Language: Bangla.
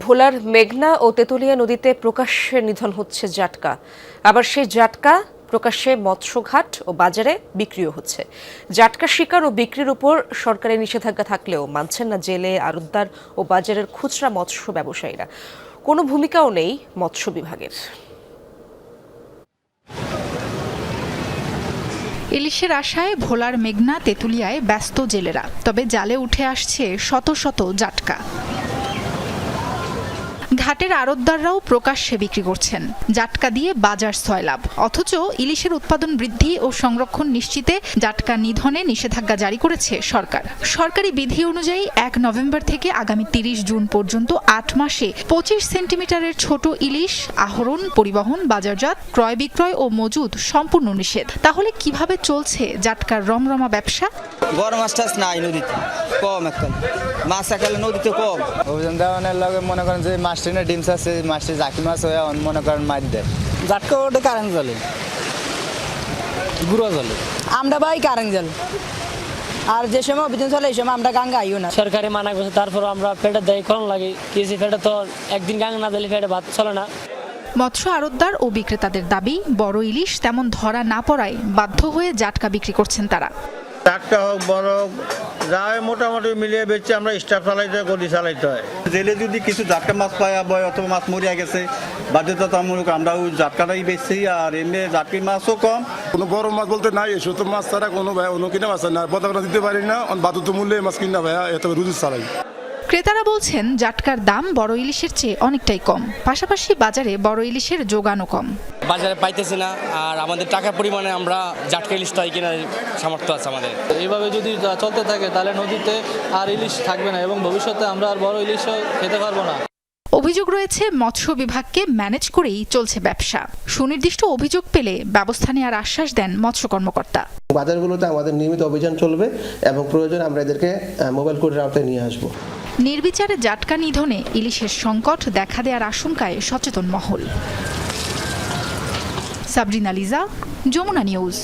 ভোলার মেঘনা ও তেতুলিয়া নদীতে প্রকাশ্যে নিধন হচ্ছে জাটকা, আবার সেই জাটকা প্রকাশ্যে মৎস্যঘাট ও বাজারে বিক্রিও হচ্ছে। জাটকা শিকার ও বিক্রির উপর সরকারি নিষেধাজ্ঞা থাকলেও মানছেন না জেলে, আড়তদার ও বাজারের খুচরা মৎস্য ব্যবসায়ীরা। কোনো ভূমিকাও নেই মৎস্য বিভাগের। ইলিশের আশায় ভোলার মেঘনা তেতুলিয়ায় ব্যস্ত জেলেরা, তবে জালে উঠে আসছে শত শত জাটকা। ঘাটের আড়তদাররাও প্রকাশ্যে বিক্রি করছেন। জাটকা দিয়ে বাজার সয়লাভ, অথচ ইলিশের উৎপাদন বৃদ্ধি ও সংরক্ষণ নিশ্চিতে জাটকা নিধনে নিষেধাজ্ঞা জারি করেছে সরকার। সরকারি বিধি অনুযায়ী ১ নভেম্বর থেকে আগামী ৩০ জুন পর্যন্ত ৮ মাসে ২৫ সেন্টিমিটারের ছোট ইলিশ আহরণ, পরিবহন, বাজারজাত, ক্রয় বিক্রয় ও মজুদ সম্পূর্ণ নিষেধ। তাহলে কিভাবে চলছে জাটকার রমরমা ব্যবসা? বড় মাছ টাছ নাই নদীতে, কম এখন মাছ একালে নদীতে কম। অভিযান দেওয়ানের লগে মনে করেন যে মাছটি না ডিমস আছে, মাছটি জাকি মাছ হয়ে মনে করেন মাছ দেয়। জাটকা ওটা কারেন্ট জলে, গুঁড়ো জলে, আমরা ভাই কারেন্ট জল। আর যে সময় অভিযান চলে এই সময় আমরা গাঙ্গা আইও না। সরকারি মানা করছে, তারপর আমরা পেটে দেয় কম লাগে কিছু, পেটে তো একদিন গাঙ্গা না দিলে পেটে ভাত চলে না। মৎস্য আড়তদার ও বিক্রেতাদের দাবি, বড় ইলিশ তেমন ধরা না পড়ায় বাধ্য হয়ে জাটকা বিক্রি করছেন তারা। টাটকা হোক বড় হোক যায় মোটামুটি মিলিয়ে বেচে আমরা স্টাফ চালাইতে গদি চালাইতে হয়। জেলে যদি কিছু জাটকা মাছ পায় অথবা মাছ মরিয়া গেছে বাধ্যতামূলক আমরা ওই জাটকাটাই বেচছি। আর এমনি জাটকি মাছও কম। কোনো বড় মাছ বলতে নাই, ছোট মাছ ছাড়া কোনো ভাই অন্য কিনা মাছ না, বদলা দিতে পারি না, বাধ্যত মূল্যে মাছ কিনা ভাইয়া এত রুজু চালাই। ক্রেতারা বলছেন জাটকার দাম বড় ইলিশের চেয়ে অনেকটাই কম, পাশাপাশি বাজারে বড় ইলিশের যোগানও কম। বাজারে পাইতেছি না, আর আমাদের টাকার পরিমাণে আমরা জাটকা ইলিশটাই কেনার সামর্থ্য আছে আমাদের। এইভাবে যদি চলতে থাকে তাহলে নদীতে আর ইলিশ থাকবে না এবং ভবিষ্যতে আমরা আর বড় ইলিশও খেতে পারবো না। অভিযোগ রয়েছে মৎস্য বিভাগকে ম্যানেজ করেই চলছে ব্যবসা। সুনির্দিষ্ট অভিযোগ পেলে ব্যবস্থা নেওয়ার আশ্বাস দেন মৎস্য কর্মকর্তা। বাজারগুলোতে আমাদের নিয়মিত অভিযান চলবে এবং প্রয়োজনে আমরা এদেরকে মোবাইল কোর্টের আওতায় নিয়ে আসবো। নির্বিচারে জাটকা নিধনে ইলিশের সংকট দেখা দেওয়ার আশঙ্কায় সচেতন মহল। সাবরিনা লিজা, যমুনা নিউজ।